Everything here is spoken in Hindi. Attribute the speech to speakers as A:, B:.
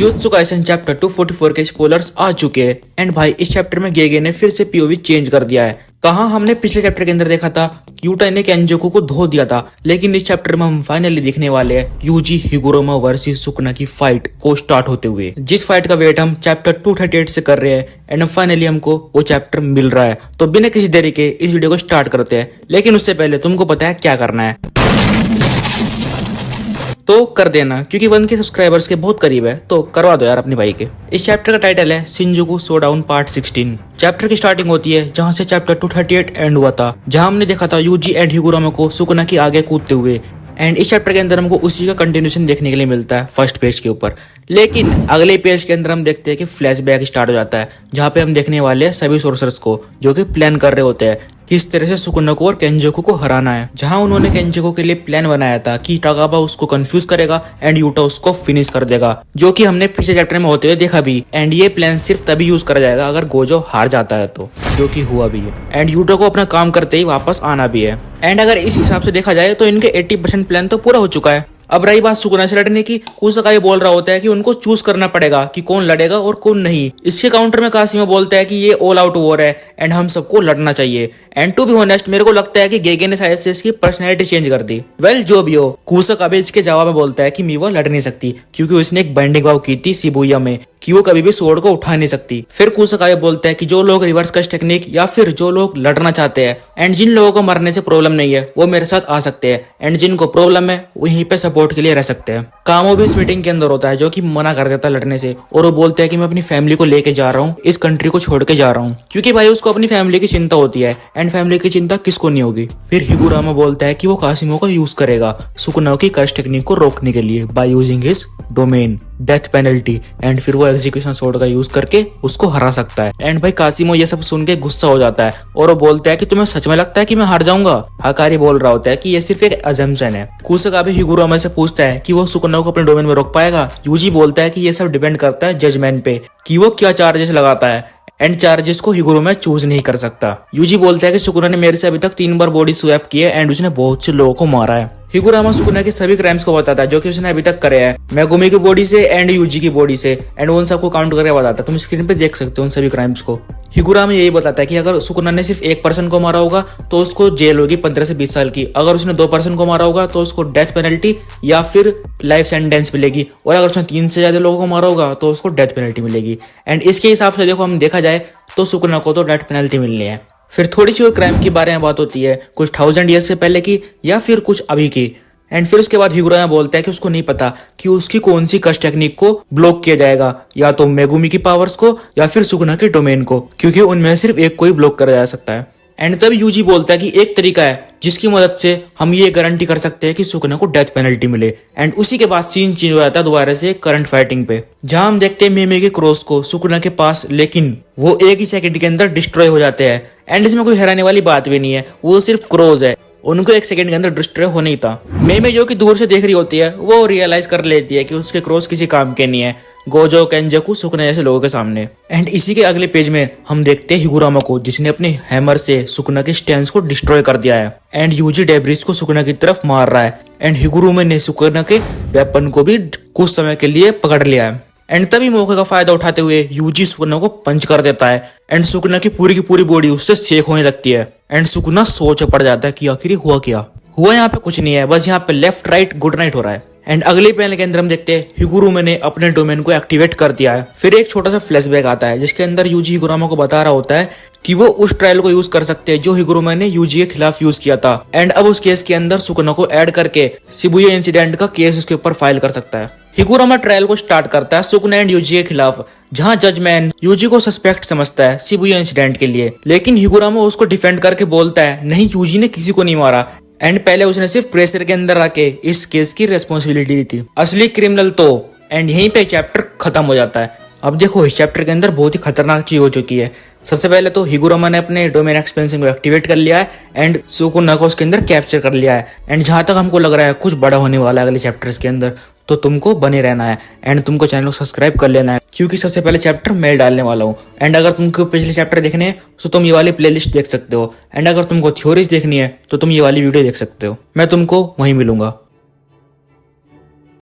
A: जुजुत्सु काइसन चैप्टर 244 के स्पॉयलर्स आ चुके हैं एंड भाई इस चैप्टर में गेगे ने फिर से पीओवी चेंज कर दिया है। कहाँ हमने पिछले चैप्टर के अंदर देखा था यूटा ने केंजोकू को धो दिया था, लेकिन इस चैप्टर में हम फाइनली दिखने वाले हैं यूजी हिगुरोमा वर्सेस सुकुना की फाइट को स्टार्ट होते हुए, जिस फाइट का वेट हम चैप्टर 238 से कर रहे हैं एंड फाइनली हमको वो चैप्टर मिल रहा है। तो बिना किसी देरी के इस वीडियो को स्टार्ट करते हैं, लेकिन उससे पहले तुमको पता है क्या करना है तो कर देना, क्योंकि 1 के सब्सक्राइबर्स के बहुत करीब है, तो करवा दो यार अपने भाई के। इस चैप्टर का टाइटल है शिंजुकू शोडाउन पार्ट 16। चैप्टर की स्टार्टिंग होती है जहां से चैप्टर 238 एंड हुआ था, जहां हमने देखा था यूजी एंड हिगुरामा को सुकुना की आगे कूदते हुए। एंड इस चैप्टर के अंदर हमको उसी का कंटिन्यूशन देखने के लिए मिलता है फर्स्ट पेज के ऊपर। लेकिन अगले पेज के अंदर हम देखते हैं कि फ्लैशबैक स्टार्ट हो जाता है, जहाँ पे हम देखने वाले हैं सभी सोर्सर्स को जो कि प्लान कर रहे होते हैं किस तरह से सुकुना को और केंजोकू को हराना है। जहां उन्होंने केंजोकू के लिए प्लान बनाया था कि टागाबा उसको कंफ्यूज करेगा एंड यूटा उसको फिनिश कर देगा, जो कि हमने पिछले चैप्टर में होते हुए देखा भी। एंड ये प्लान सिर्फ तभी यूज करा जाएगा अगर गोजो हार जाता है, तो जो कि हुआ भी है। एंड यूटा को अपना काम करते ही वापस आना भी है। एंड अगर इस हिसाब से देखा जाए तो इनके 80% प्लान तो पूरा हो चुका है। अब रही बात सुकुना से लड़ने की, कुसुका ये बोल रहा होता है कि उनको चूज करना पड़ेगा कि कौन लड़ेगा और कौन नहीं। इसके काउंटर में कासिमा बोलता है कि ये ऑल आउट वॉर है एंड हम सबको लड़ना चाहिए। एंड टू बी ऑनेस्ट मेरे को लगता है कि गेगे ने शायद से इसकी पर्सनैलिटी चेंज कर दी। वेल जो भी हो, कुसुका भी इसके जवाब में बोलता है कि मीवा लड़ नहीं सकती क्योंकि उसने एक बाइंडिंग वाव की थी शिबुया में कि वो कभी भी स्वॉर्ड को उठा नहीं सकती। फिर कुसुका ये बोलता है कि जो लोग रिवर्स कश टेक्निक या फिर जो लोग लड़ना चाहते हैं एंड जिन लोगों को मरने से प्रॉब्लम नहीं है वो मेरे साथ आ सकते हैं, एंड जिनको प्रॉब्लम है वो यहीं पे सपोर्ट के लिए रह सकते हैं। कामो भी इस मीटिंग के अंदर होता है जो कि मना कर देता है लड़ने से, और वो बोलते हैं कि मैं अपनी फैमिली को लेके जा रहा हूँ, इस कंट्री को छोड़ के जा रहा हूँ, क्योंकि भाई उसको अपनी फैमिली की चिंता होती है एंड फैमिली की चिंता किसको नहीं होगी। फिर हिगुरामा बोलता है कि वो कासिमो को यूज करेगा सुकुना की कर्स टेक्निक को रोकने के लिए by using his domain death penalty, and फिर वो एग्जीक्यूशन स्वॉर्ड का यूज करके उसको हरा सकता है। एंड भाई कासिमो ये सब सुन के गुस्सा हो जाता है और वो बोलता है कि तुम्हें सच में लगता है कि मैं हार जाऊंगा। हकारी बोल रहा होता है कि ये सिर्फ एक अजम्पशन है। कुसुका भी हिगुरामा से पूछता है कि वो सुकुना को अपने डोमेन में रोक पाएगा। यूजी बोलता है कि ये सब डिपेंड करता है जजमेंट पे कि वो क्या चार्जेस लगाता है, एंड चार्जेस को हिगुरामा चूज नहीं कर सकता। यूजी बोलता है कि सुकुना ने मेरे से अभी तक 3 बार बॉडी स्वैप की है एंड उसने बहुत से लोगों को मारा है। हिगुरामा सुकुना के सभी क्राइम्स को बताता है जो कि उसने अभी तक करे हैं, मेगुमी की बॉडी से एंड यूजी की बॉडी से, एंड उन सबको काउंट करके बताता है। तुम स्क्रीन पे देख सकते हो उन सभी क्राइम्स को। हिगुरामा यही बताता है कि अगर सुकुना ने सिर्फ एक पर्सन को मारा होगा तो उसको जेल होगी 15 से 20 साल की, अगर उसने 2 पर्सन को मारा होगा तो उसको डेथ पेनल्टी या फिर लाइफ सेंटेंस मिलेगी, और अगर उसने 3 से ज्यादा लोगों को मारा होगा तो उसको डेथ पेनल्टी मिलेगी। एंड इसके हिसाब से देखो हम देखा जाए तो सुकुना को तो डेथ पेनल्टी मिलनी है। फिर थोड़ी सी और क्राइम के बारे में बात होती है, कुछ 1000 ईयर्स से पहले की या फिर कुछ अभी की। एंड फिर उसके बाद हिगुरामा बोलता है कि उसको नहीं पता कि उसकी कौन सी कश टेक्निक को ब्लॉक किया जाएगा, या तो मेगुमी की पावर्स को या फिर सुकुना के डोमेन को, क्योंकि उनमें सिर्फ एक को ही ब्लॉक करा जा सकता है। एंड तब यूजी बोलता है कि एक तरीका है जिसकी मदद से हम ये गारंटी कर सकते हैं कि सुकुना को डेथ पेनल्टी मिले। एंड उसी के बाद सीन चेंज हो जाता है दोबारा से करंट फाइटिंग पे, जहां हम देखते हैं मेमे के क्रॉस को सुकुना के पास, लेकिन वो एक ही सेकंड के अंदर डिस्ट्रॉय हो जाते हैं। एंड इसमें कोई हैरानी वाली बात भी नहीं है, वो सिर्फ क्रॉस है, उनको एक सेकंड के अंदर डिस्ट्रॉय होना ही था। मेमे जो कि दूर से देख रही होती है वो रियलाइज कर लेती है कि उसके क्रॉस किसी काम के नहीं है गोजो, केंजोकू, सुकुना जैसे लोगों के सामने। एंड इसी के अगले पेज में हम देखते हैं हिगुरामा को जिसने अपने हैमर से सुकुना के स्टैंस को डिस्ट्रॉय कर दिया है, एंड यूजी डेब्रिस को सुकुना की तरफ मार रहा है, एंड हिगुरामा ने सुकुना के वेपन को भी कुछ समय के लिए पकड़ लिया है। एंड तभी मौके का फायदा उठाते हुए यूजी सुकुना को पंच कर देता है, एंड सुकुना की पूरी बॉडी उससे सेक होने लगती है। एंड सुकुना सोच पड़ जाता है कि आखिर हुआ क्या हुआ। यहाँ पे कुछ नहीं है, बस यहाँ पे लेफ्ट राइट गुड नाइट हो रहा है। एंड अगले पैनल के अंदर हम देखते हैं हिगुरामा ने अपने डोमेन को एक्टिवेट कर दिया है। फिर एक छोटा सा फ्लैशबैक आता है जिसके अंदर यूजी हिगुरामा को बता रहा होता है कि वो उस ट्रायल को यूज कर सकते हैं जो हिगुरामा ने यूजी के खिलाफ यूज किया था, एंड अब उस केस के अंदर सुकुना को ऐड करके शिबुया इंसिडेंट का केस उसके ऊपर फाइल कर सकता है। हिगुरामा ट्रायल को स्टार्ट करता है सुकुना एंड यूजी के खिलाफ, जहां जजमैन यूजी को सस्पेक्ट समझता है शिबुया इंसिडेंट के लिए, लेकिन हिगुरामा उसको डिफेंड करके बोलता है नहीं, यूजी ने किसी को नहीं मारा, एंड पहले उसने सिर्फ प्रेशर के अंदर आके इस केस की रेस्पॉन्सिबिलिटी ली थी, असली क्रिमिनल तो। एंड यहीं पे चैप्टर खत्म हो जाता है। अब देखो इस चैप्टर के अंदर बहुत ही खतरनाक चीज हो चुकी है। सबसे पहले तो हिगुरामा ने अपने डोमेन एक्सपेंशन को एक्टिवेट कर लिया है एंड सुकुना को उसके अंदर कैप्चर कर लिया है, एंड जहां तक हमको लग रहा है कुछ बड़ा होने वाला है अगले चैप्टर्स के अंदर, तो तुमको बने रहना है एंड तुमको चैनल को सब्सक्राइब कर लेना है, क्योंकि सबसे पहले चैप्टर मैं डालने वाला हूँ। एंड अगर तुमको पिछले चैप्टर देखने हैं तो तुम ये वाली प्लेलिस्ट देख सकते हो, एंड अगर तुमको थ्योरीज देखनी है तो तुम ये वाली वीडियो देख सकते हो। मैं तुमको वहीं मिलूंगा।